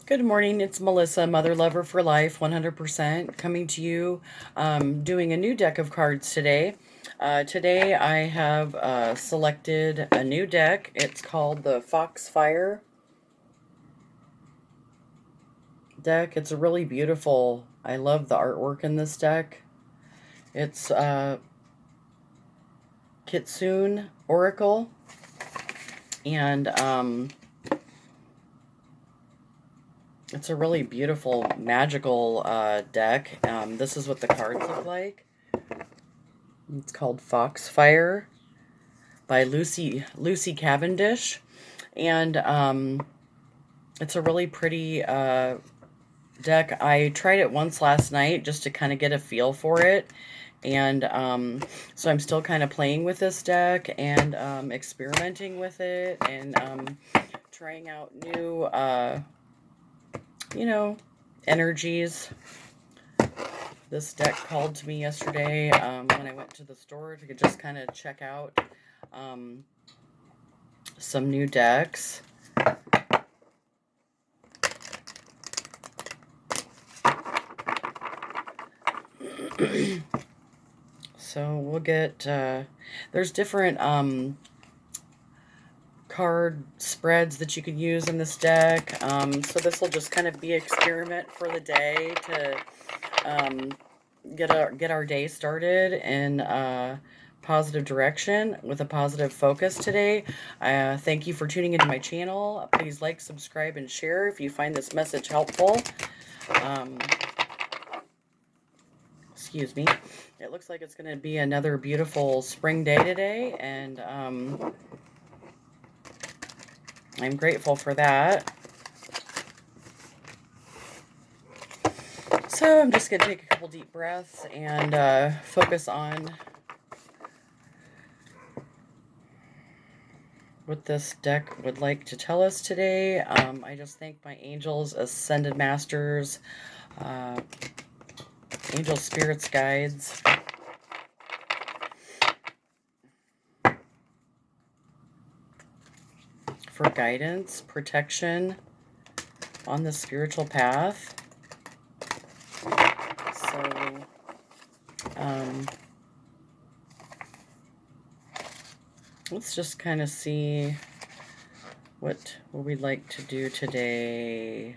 Good morning, it's Melissa, Mother Lover for Life, 100%, coming to you, doing a new deck of cards today. Today I have selected a new deck. It's called the Foxfire deck. It's a really beautiful, I love the artwork in this deck. It's Kitsune Oracle, and it's a really beautiful, magical deck. This is what the cards look like. It's called Foxfire by Lucy Cavendish, and it's a really pretty deck. I tried it once last night just to kind of get a feel for it, and so I'm still kind of playing with this deck and experimenting with it and trying out new energies. This deck called to me yesterday when I went to the store to just kind of check out some new decks. So we'll get, there's different card spreads that you could use in this deck. So this will just kind of be an experiment for the day to get our day started in a positive direction with a positive focus today. Thank you for tuning into my channel. Please like, subscribe, and share if you find this message helpful. Excuse me. It looks like it's going to be another beautiful spring day today, and I'm grateful for that. So I'm just going to take a couple deep breaths and focus on what this deck would like to tell us today. I just thank my angels, ascended masters, angel spirits, guides, for guidance, protection on the spiritual path. So, let's just kind of see what we'd like to do today.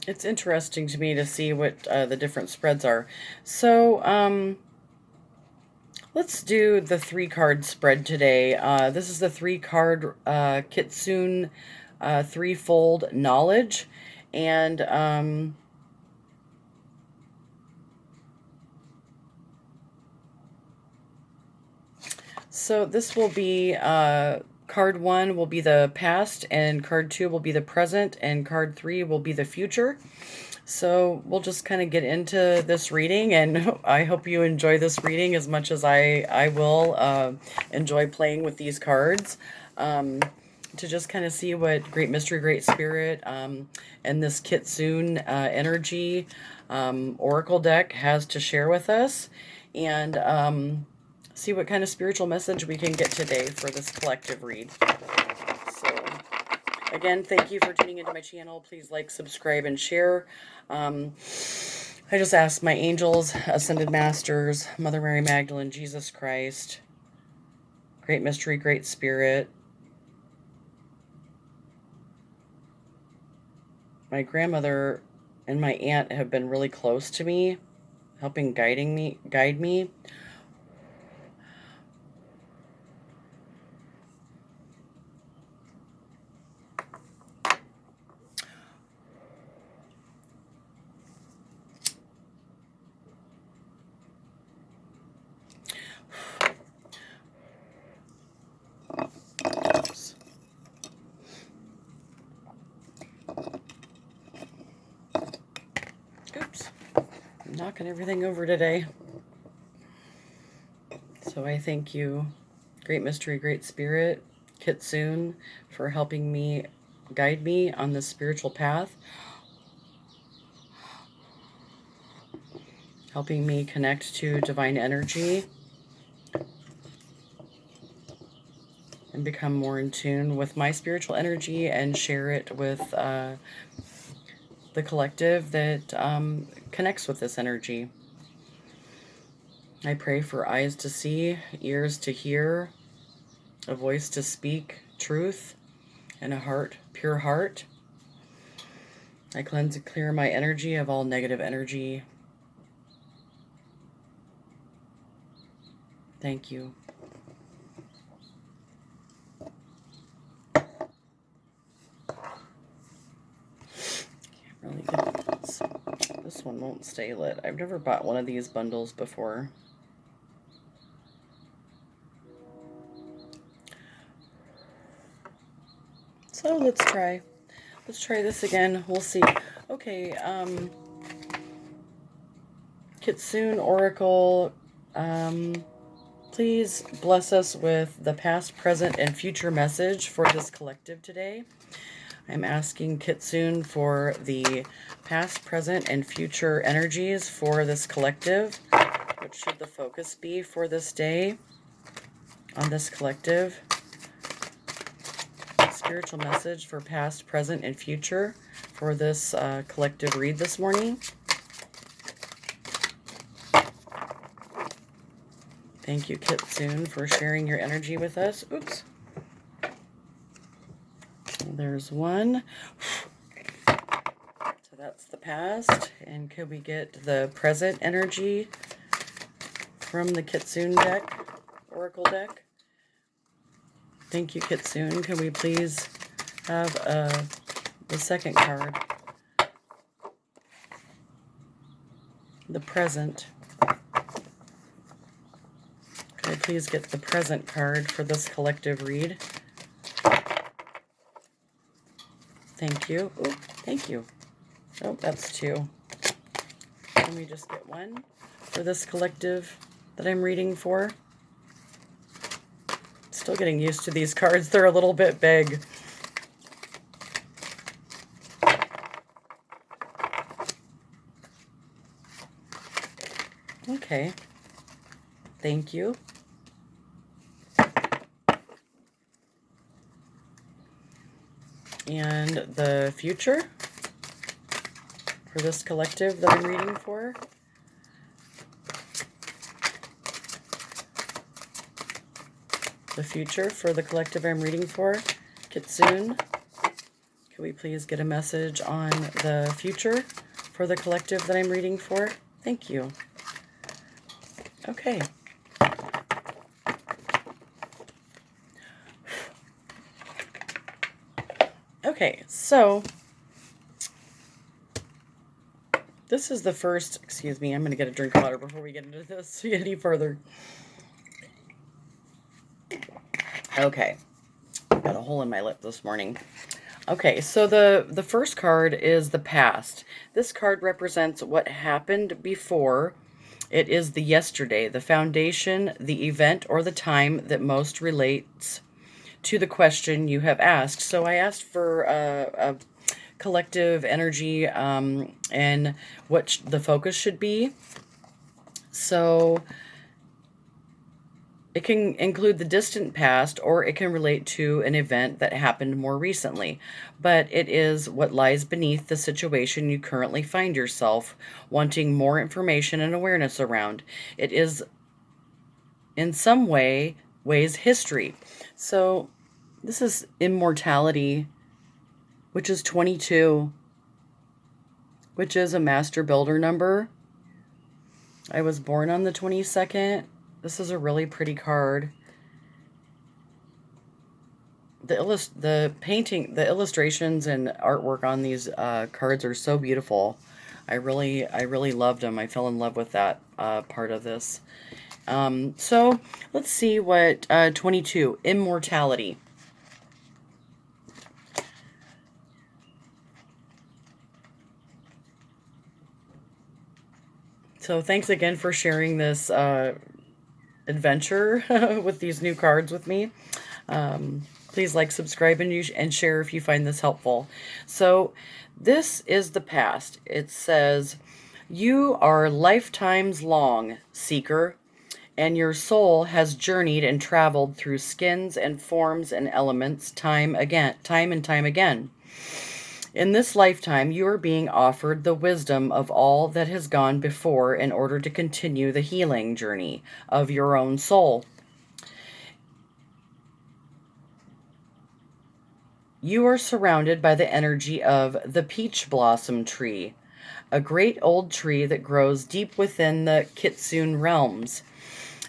It's interesting to me to see what the different spreads are. So, let's do the 3-card spread today. This is the 3-card Kitsune threefold knowledge. And so this will be card 1 will be the past, and card 2 will be the present, and card 3 will be the future. So we'll just kind of get into this reading, and I hope you enjoy this reading as much as I will enjoy playing with these cards, to just kind of see what Great Mystery, Great Spirit, and this Kitsune energy oracle deck has to share with us, and see what kind of spiritual message we can get today for this collective read. So, again, thank you for tuning into my channel. Please like, subscribe, and share. I just ask my angels, ascended masters, Mother Mary Magdalene, Jesus Christ, Great Mystery, Great Spirit, my grandmother and my aunt have been really close to me, helping guide me. Oops. I'm knocking everything over today. So I thank you, Great Mystery, Great Spirit, Kitsune, for helping me, guide me on this spiritual path, helping me connect to divine energy and become more in tune with my spiritual energy and share it with the collective that connects with this energy. I pray for eyes to see, ears to hear, a voice to speak truth, and a heart, pure heart. I cleanse and clear my energy of all negative energy. Thank you. Can't really get this. This one won't stay lit. I've never bought one of these bundles before. So let's try this again. We'll see. Okay, Kitsune Oracle, please bless us with the past, present, and future message for this collective today. I'm asking Kitsune for the past, present, and future energies for this collective. What should the focus be for this day on this collective? Spiritual message for past, present, and future for this collective read this morning. Thank you, Kitsune, for sharing your energy with us. Oops. There's one. So that's the past. And could we get the present energy from the Kitsune deck, Oracle deck? Thank you, Kitsune. Can we please have the second card? The present. Could I please get the present card for this collective read? Thank you. Oh, thank you. Oh, that's two. Can we just get one for this collective that I'm reading for? Still getting used to these cards. They're a little bit big. Okay. Thank you. And the future for this collective that I'm reading for. The future for the collective I'm reading for. Kitsune, can we please get a message on the future for the collective that I'm reading for? Thank you. Okay. Okay, so this is the first, excuse me, I'm going to get a drink of water before we get into this any further. Okay, got a hole in my lip this morning. Okay, so the first card is the past. This card represents what happened before. It is the yesterday, the foundation, the event, or the time that most relates to the question you have asked. So I asked for a collective energy and what the focus should be. So it can include the distant past, or it can relate to an event that happened more recently. But it is what lies beneath the situation you currently find yourself wanting more information and awareness around. It is in some ways history. So this is immortality, which is 22, which is a master builder number. I was born on the 22nd. This is a really pretty card. The painting, the illustrations and artwork on these cards are so beautiful. I really loved them. I fell in love with that part of this. So let's see what 22, immortality. So thanks again for sharing this adventure with these new cards with me. Please like, subscribe, and share if you find this helpful. So this is the past. It says, "You are lifetimes long, seeker, and your soul has journeyed and traveled through skins and forms and elements time and time again. In this lifetime, you are being offered the wisdom of all that has gone before in order to continue the healing journey of your own soul. You are surrounded by the energy of the peach blossom tree, a great old tree that grows deep within the Kitsune realms,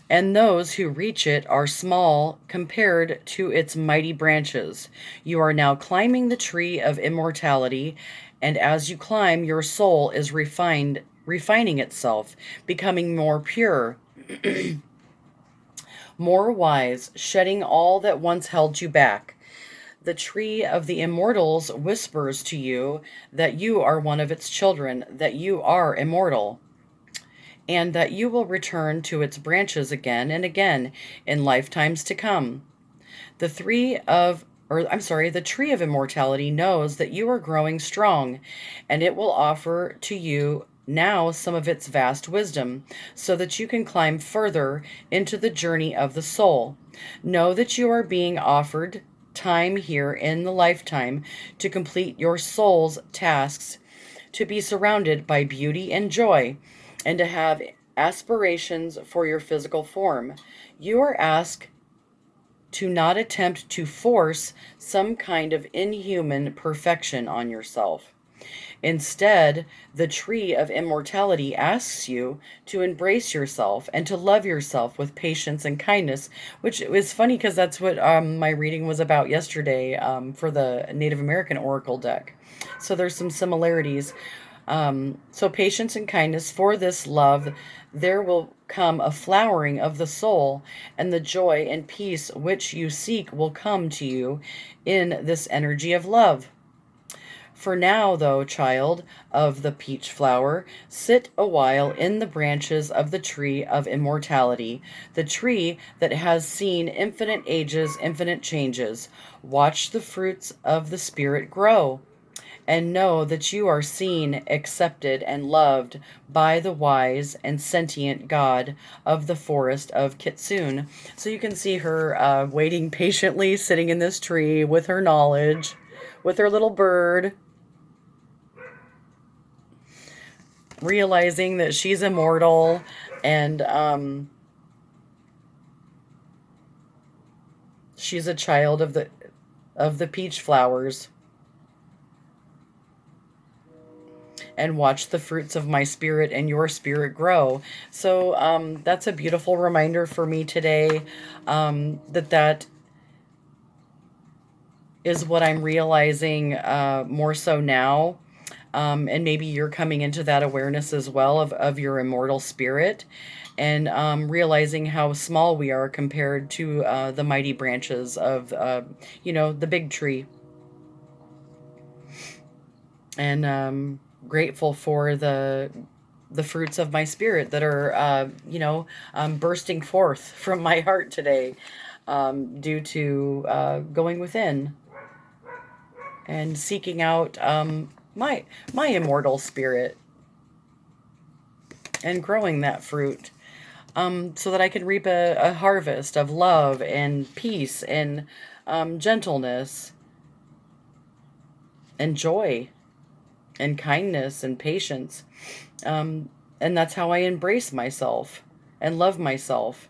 and those who reach it are small compared to its mighty branches. You are now climbing the tree of immortality, and as you climb, your soul is refining itself, becoming more pure, more wise, shedding all that once held you back. The tree of the immortals whispers to you that you are one of its children, that you are immortal, and that you will return to its branches again and again in lifetimes to come. The tree of immortality knows that you are growing strong, and it will offer to you now some of its vast wisdom, so that you can climb further into the journey of the soul. Know that you are being offered time here in the lifetime to complete your soul's tasks, to be surrounded by beauty and joy, and to have aspirations for your physical form. You are asked to not attempt to force some kind of inhuman perfection on yourself. Instead, the tree of immortality asks you to embrace yourself and to love yourself with patience and kindness, which is funny because that's what my reading was about yesterday for the Native American Oracle deck. So there's some similarities. So patience and kindness, for this love, there will come a flowering of the soul, and the joy and peace which you seek will come to you in this energy of love. For now, though, child of the peach flower, sit a while in the branches of the tree of immortality, the tree that has seen infinite ages, infinite changes. Watch the fruits of the Spirit grow, and know that you are seen, accepted, and loved by the wise and sentient God of the forest of Kitsune. So you can see her waiting patiently, sitting in this tree with her knowledge, with her little bird, realizing that she's immortal, and she's a child of the peach flowers, and watch the fruits of my spirit and your spirit grow. So that's a beautiful reminder for me today, that is what I'm realizing more so now. And maybe you're coming into that awareness as well of your immortal spirit, and realizing how small we are compared to the mighty branches of, the big tree. And grateful for the fruits of my spirit that are, bursting forth from my heart today, due to going within and seeking out my immortal spirit and growing that fruit, so that I can reap a harvest of love and peace and gentleness and joy and kindness and patience. And that's how I embrace myself and love myself.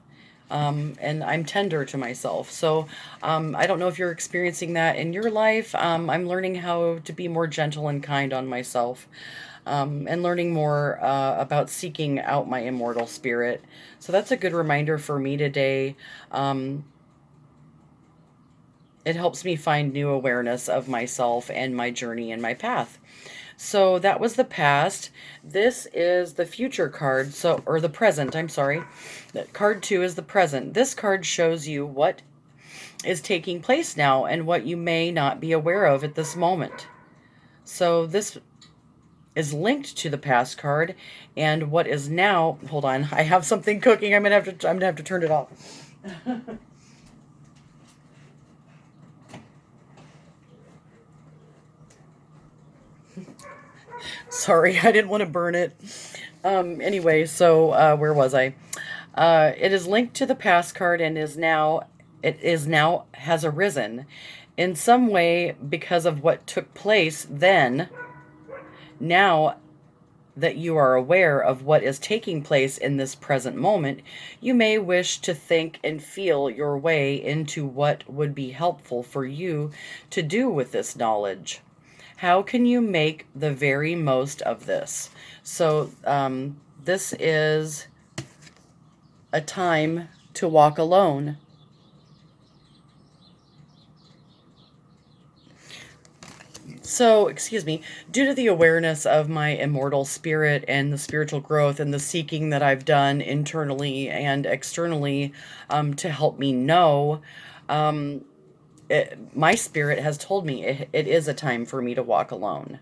And I'm tender to myself. So I don't know if you're experiencing that in your life. I'm learning how to be more gentle and kind on myself, and learning more about seeking out my immortal spirit. So that's a good reminder for me today. It helps me find new awareness of myself and my journey and my path. So that was the past. This is the future card, or the present, I'm sorry. Card 2 is the present. This card shows you what is taking place now and what you may not be aware of at this moment. So this is linked to the past card, and what is now, hold on, I have something cooking. I'm gonna have to turn it off. Sorry, I didn't want to burn it. Anyway, so where was I? It is linked to the past card and is now has arisen in some way because of what took place then. Now that you are aware of what is taking place in this present moment, you may wish to think and feel your way into what would be helpful for you to do with this knowledge. How can you make the very most of this? So, this is a time to walk alone. So, excuse me, due to the awareness of my immortal spirit and the spiritual growth and the seeking that I've done internally and externally, to help me know, um, my spirit has told me it is a time for me to walk alone,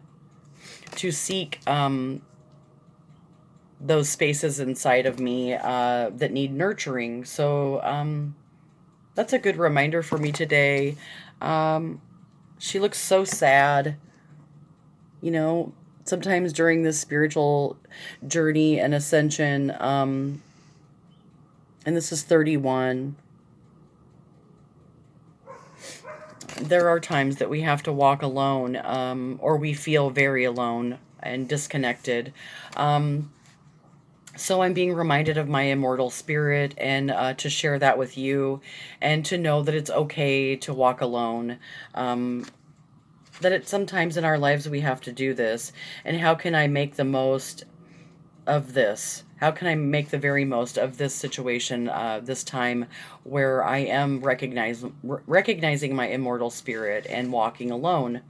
to seek those spaces inside of me that need nurturing. So that's a good reminder for me today. She looks so sad. You know, sometimes during this spiritual journey and ascension, and this is 31, there are times that we have to walk alone, or we feel very alone and disconnected. So I'm being reminded of my immortal spirit and to share that with you and to know that it's okay to walk alone. That it sometimes in our lives we have to do this. And how can I make the most of this? How can I make the very most of this situation, this time where I am recognizing my immortal spirit and walking alone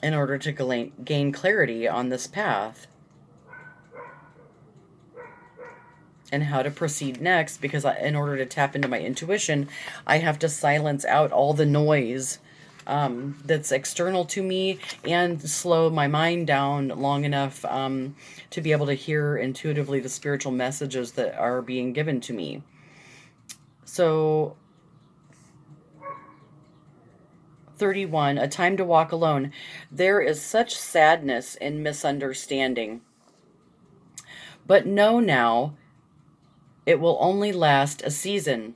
in order to gain clarity on this path and how to proceed next? Because in order to tap into my intuition, I have to silence out all the noise that's external to me and slow my mind down long enough to be able to hear intuitively the spiritual messages that are being given to me. So 31, a time to walk alone. There is such sadness in misunderstanding. But know now, it will only last a season.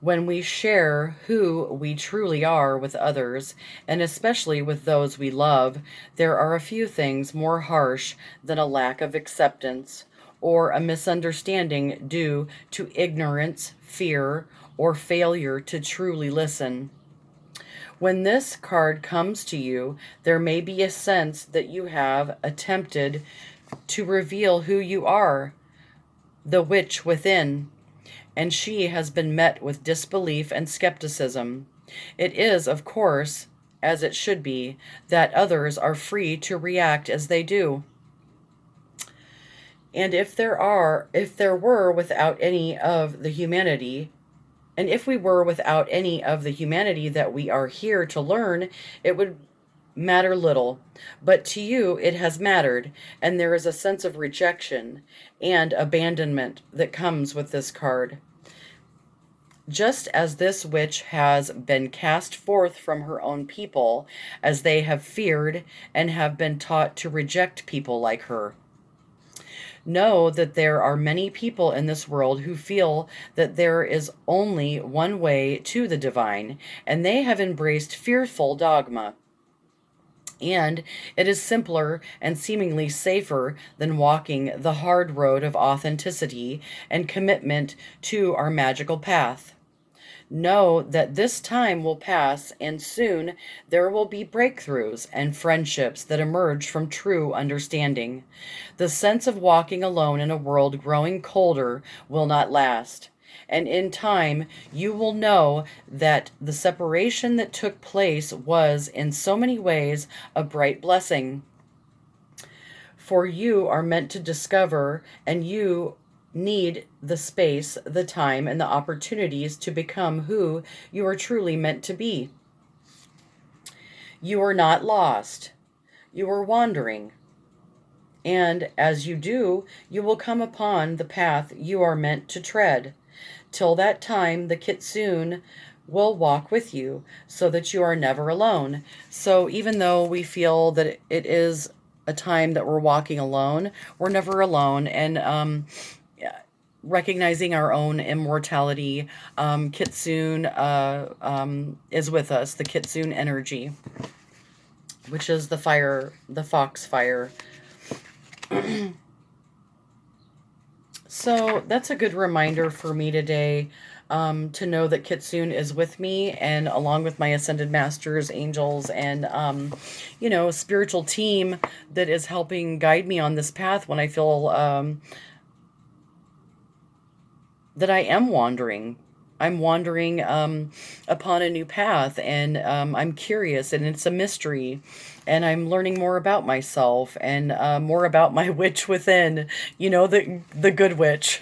When we share who we truly are with others, and especially with those we love, there are a few things more harsh than a lack of acceptance or a misunderstanding due to ignorance, fear, or failure to truly listen. When this card comes to you, there may be a sense that you have attempted to reveal who you are, the witch within, and she has been met with disbelief and skepticism. It is, of course, as it should be, that others are free to react as they do. And if there were without any of the humanity, and if we were without any of the humanity that we are here to learn, it would matter little. But to you, it has mattered, and there is a sense of rejection and abandonment that comes with this card. Just as this witch has been cast forth from her own people, as they have feared and have been taught to reject people like her. Know that there are many people in this world who feel that there is only one way to the divine, and they have embraced fearful dogma. And it is simpler and seemingly safer than walking the hard road of authenticity and commitment to our magical path. Know that this time will pass, and soon there will be breakthroughs and friendships that emerge from true understanding. The sense of walking alone in a world growing colder will not last. And in time, you will know that the separation that took place was, in so many ways, a bright blessing. For you are meant to discover, and you need the space, the time, and the opportunities to become who you are truly meant to be. You are not lost. You are wandering. And as you do, you will come upon the path you are meant to tread. Till that time, the kitsune will walk with you so that you are never alone. So even though we feel that it is a time that we're walking alone, we're never alone. And recognizing our own immortality, kitsune is with us, the kitsune energy, which is the fire, the fox fire. So that's a good reminder for me today, to know that Kitsune is with me, and along with my ascended masters, angels, and spiritual team that is helping guide me on this path when I feel that I am wandering. I'm wandering upon a new path, and I'm curious, and it's a mystery, and I'm learning more about myself and more about my witch within. The good witch.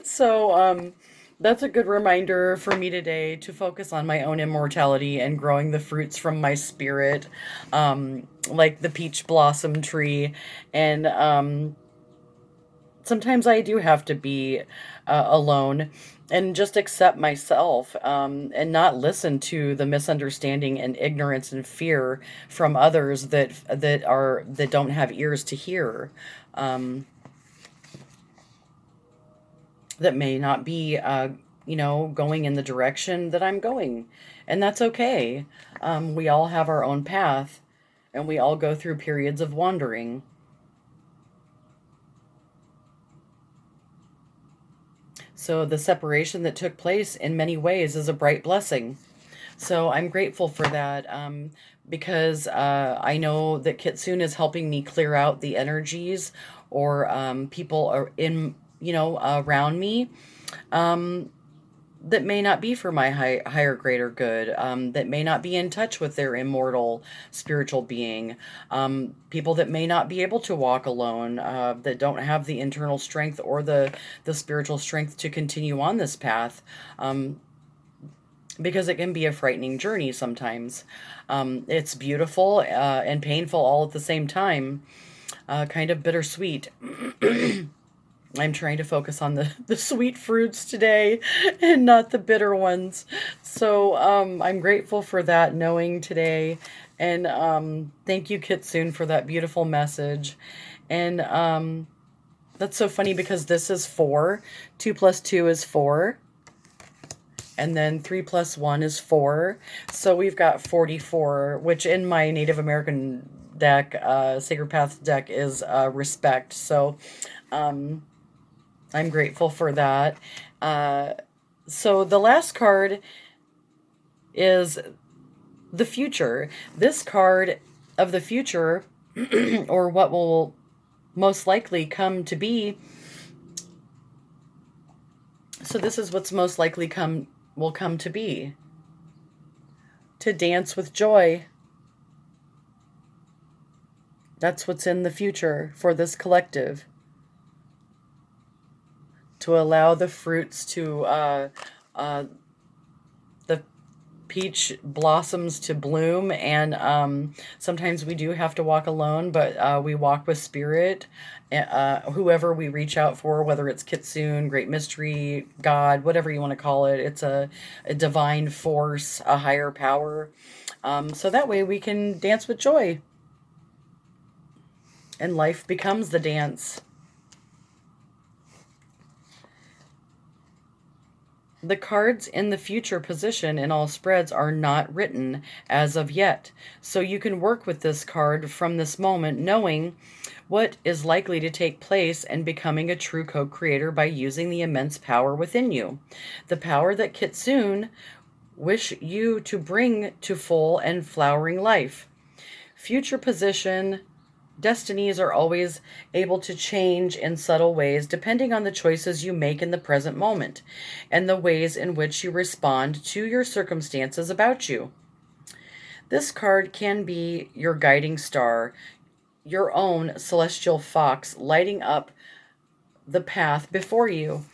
So that's a good reminder for me today to focus on my own immortality and growing the fruits from my spirit, like the peach blossom tree, and sometimes I do have to be alone and just accept myself, and not listen to the misunderstanding and ignorance and fear from others that don't have ears to hear, um, that may not be going in the direction that I'm going, and that's okay. We all have our own path, and we all go through periods of wandering. So the separation that took place in many ways is a bright blessing. So I'm grateful for that, because I know that Kitsune is helping me clear out the energies, or people are in, around me, um, that may not be for my higher greater good, that may not be in touch with their immortal spiritual being, people that may not be able to walk alone, that don't have the internal strength or the spiritual strength to continue on this path, because it can be a frightening journey sometimes. It's beautiful and painful all at the same time, kind of bittersweet. I'm trying to focus on the sweet fruits today and not the bitter ones. So I'm grateful for that knowing today. And thank you, Kitsune, for that beautiful message. And that's so funny because this is 4. 2 plus 2 is 4. And then 3 plus 1 is 4. So we've got 44, which in my Native American deck, Sacred Path deck, is respect. So I'm grateful for that. Uh, so the last card is the future. This card of the future, or what will most likely come to be. So this is what's most likely will come to be. To dance with joy. That's what's in the future for this collective. To allow the fruits to the peach blossoms to bloom, and sometimes we do have to walk alone, but we walk with spirit, whoever we reach out for, whether it's Kitsune, Great Mystery, God, whatever you want to call it. It's a divine force, a higher power, so that way we can dance with joy, and life becomes the dance. The cards in the future position in all spreads are not written as of yet, so you can work with this card from this moment, knowing what is likely to take place and becoming a true co-creator by using the immense power within you. The power that Kitsune wish you to bring to full and flowering life. Future position destinies are always able to change in subtle ways depending on the choices you make in the present moment and the ways in which you respond to your circumstances about you. This card can be your guiding star, your own celestial fox lighting up the path before you,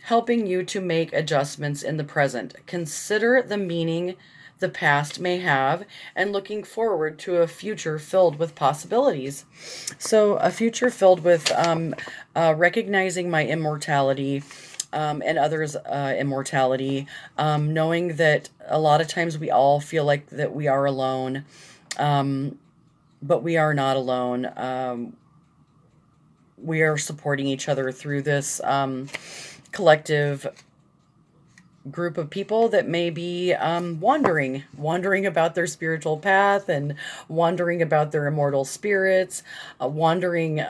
helping you to make adjustments in the present. Consider the meaning the past may have, and looking forward to a future filled with possibilities. So, a future filled with recognizing my immortality, and others' immortality, knowing that a lot of times we all feel like that we are alone, but we are not alone. We are supporting each other through this collective group of people that may be wandering about their spiritual path, and wandering about their immortal spirits, wondering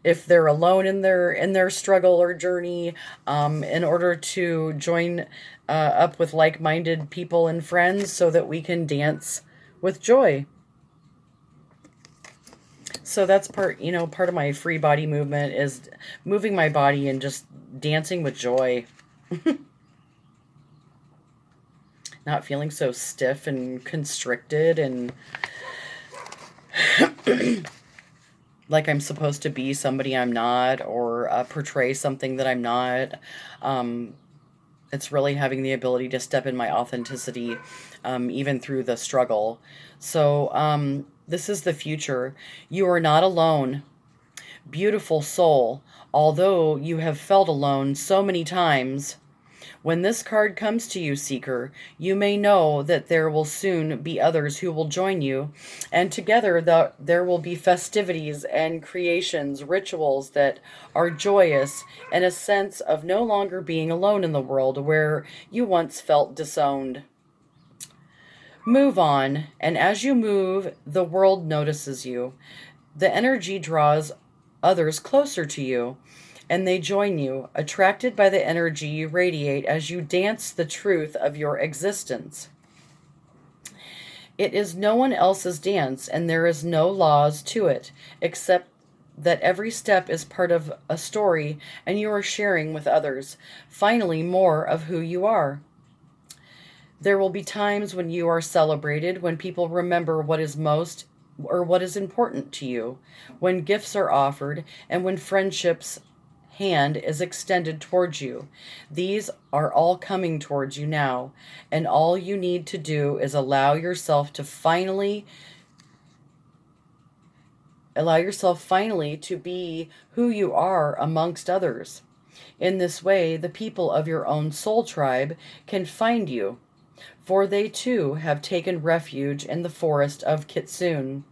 if they're alone in their struggle or journey, in order to join up with like-minded people and friends so that we can dance with joy. So that's part of my free body movement is moving my body and just dancing with joy. Not feeling so stiff and constricted and like I'm supposed to be somebody I'm not, or portray something that I'm not. Um, it's really having the ability to step in my authenticity, even through the struggle. So, this is the future. You are not alone. Beautiful soul, although you have felt alone so many times. When this card comes to you, Seeker, you may know that there will soon be others who will join you, and together there will be festivities and creations, rituals that are joyous, and a sense of no longer being alone in the world where you once felt disowned. Move on, and as you move, the world notices you. The energy draws others closer to you, and they join you, attracted by the energy you radiate as you dance the truth of your existence. It is no one else's dance, and there is no laws to it, except that every step is part of a story, and you are sharing with others, finally, more of who you are. There will be times when you are celebrated, when people remember what is most or what is important to you, when gifts are offered, and when friendship's hand is extended towards you. These are all coming towards you now, and all you need to do is allow yourself finally to be who you are amongst others. In this way, the people of your own soul tribe can find you, for they too have taken refuge in the forest of Kitsune,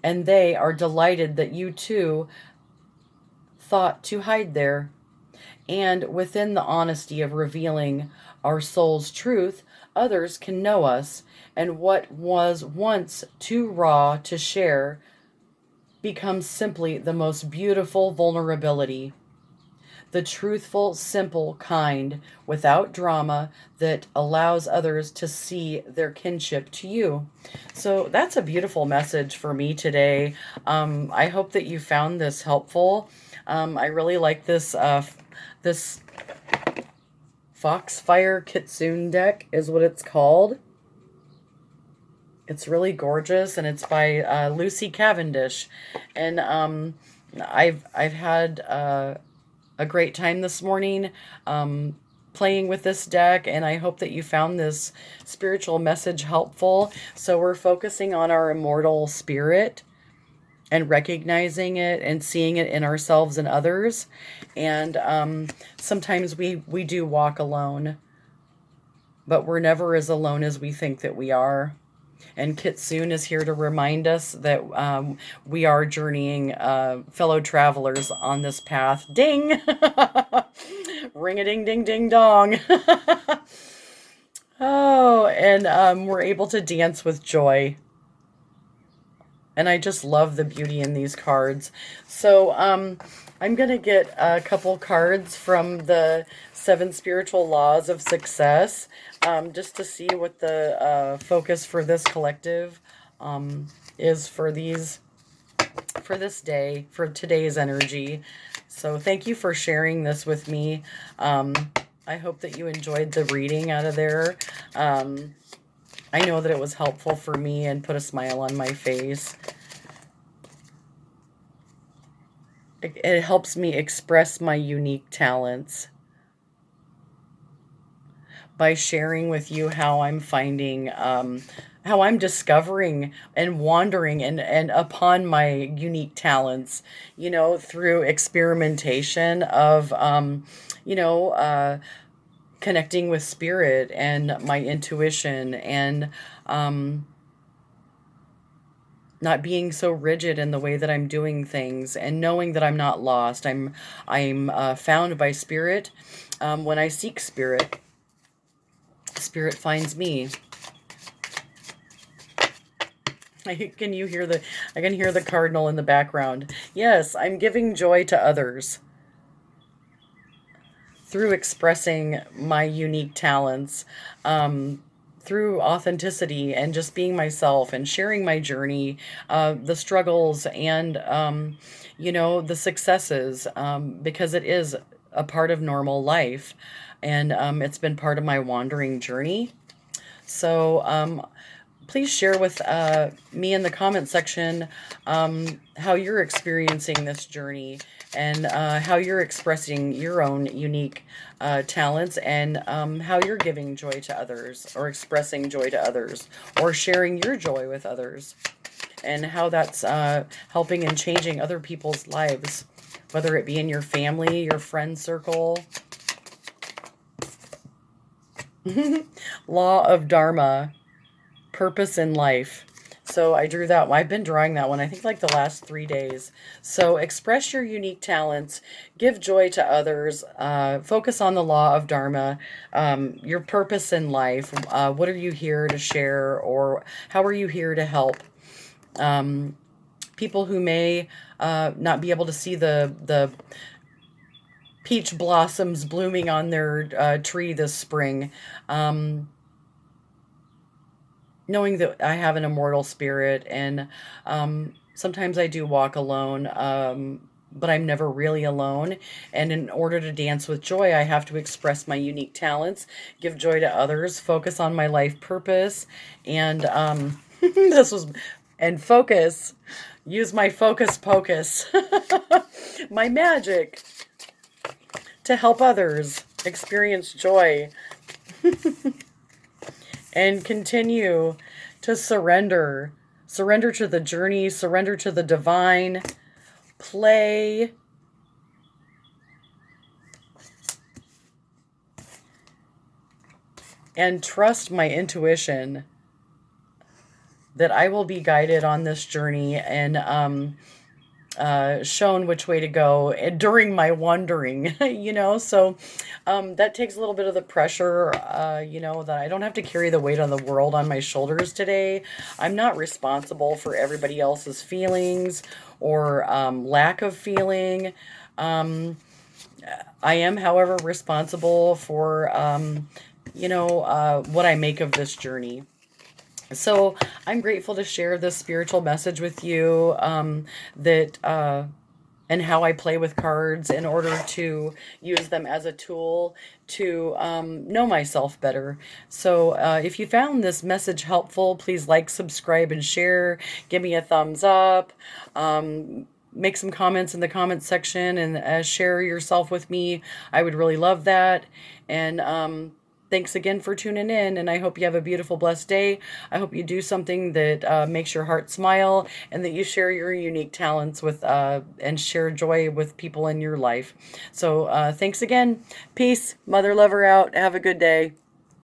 and they are delighted that you too thought to hide there. And within the honesty of revealing our soul's truth, others can know us, and what was once too raw to share becomes simply the most beautiful vulnerability. The truthful, simple kind, without drama, that allows others to see their kinship to you. So that's a beautiful message for me today. I hope that you found this helpful. I really like this Foxfire Kitsune deck is what it's called. It's really gorgeous, and it's by Lucy Cavendish. And I've had a great time this morning playing with this deck, and I hope that you found this spiritual message helpful. So we're focusing on our immortal spirit and recognizing it and seeing it in ourselves and others. And sometimes we do walk alone, but we're never as alone as we think that we are. And Kitsune is here to remind us that we are journeying fellow travelers on this path. Ding! Ring a ding ding ding dong. Oh, and we're able to dance with joy. And I just love the beauty in these cards. So I'm going to get a couple cards from the 7 Spiritual Laws of Success, just to see what the focus for this collective is for this day, for today's energy. So thank you for sharing this with me. I hope that you enjoyed the reading out of there. I know that it was helpful for me and put a smile on my face. It helps me express my unique talents. by sharing with you how I'm finding, how I'm discovering and wandering and upon my unique talents, through experimentation of, connecting with spirit and my intuition and, um, not being so rigid in the way that I'm doing things and knowing that I'm not lost. I'm found by spirit. When I seek spirit, spirit finds me. Can you hear the I can hear the cardinal in the background. Yes, I'm giving joy to others through expressing my unique talents, through authenticity and just being myself and sharing my journey, the struggles and, the successes, because it is a part of normal life. And it's been part of my wandering journey. So please share with me in the comment section, how you're experiencing this journey and how you're expressing your own unique talents and how you're giving joy to others or expressing joy to others or sharing your joy with others and how that's helping and changing other people's lives, whether it be in your family, your friend circle. Law of Dharma. Purpose in life. So I drew that one. I've been drawing that one, I think, like the last 3 days. So express your unique talents, give joy to others, focus on the law of Dharma, your purpose in life. What are you here to share, or how are you here to help? People who may not be able to see the peach blossoms blooming on their tree this spring. Knowing that I have an immortal spirit, and sometimes I do walk alone, but I'm never really alone. And in order to dance with joy, I have to express my unique talents, give joy to others, focus on my life purpose, and this was and focus. Use my focus pocus, my magic to help others experience joy and continue to surrender. Surrender to the journey, surrender to the divine, play. And trust my intuition that I will be guided on this journey and shown which way to go during my wandering, So that takes a little bit of the pressure, that I don't have to carry the weight of the world on my shoulders today. I'm not responsible for everybody else's feelings or lack of feeling. I am, however, responsible for, what I make of this journey. So I'm grateful to share this spiritual message with you, that and how I play with cards in order to use them as a tool to know myself better. So if you found this message helpful, please like, subscribe, and share. Give me a thumbs up. Make some comments in the comments section and share yourself with me. I would really love that. And thanks again for tuning in, and I hope you have a beautiful, blessed day. I hope you do something that makes your heart smile, and that you share your unique talents with and share joy with people in your life. So thanks again. Peace. Mother lover out. Have a good day.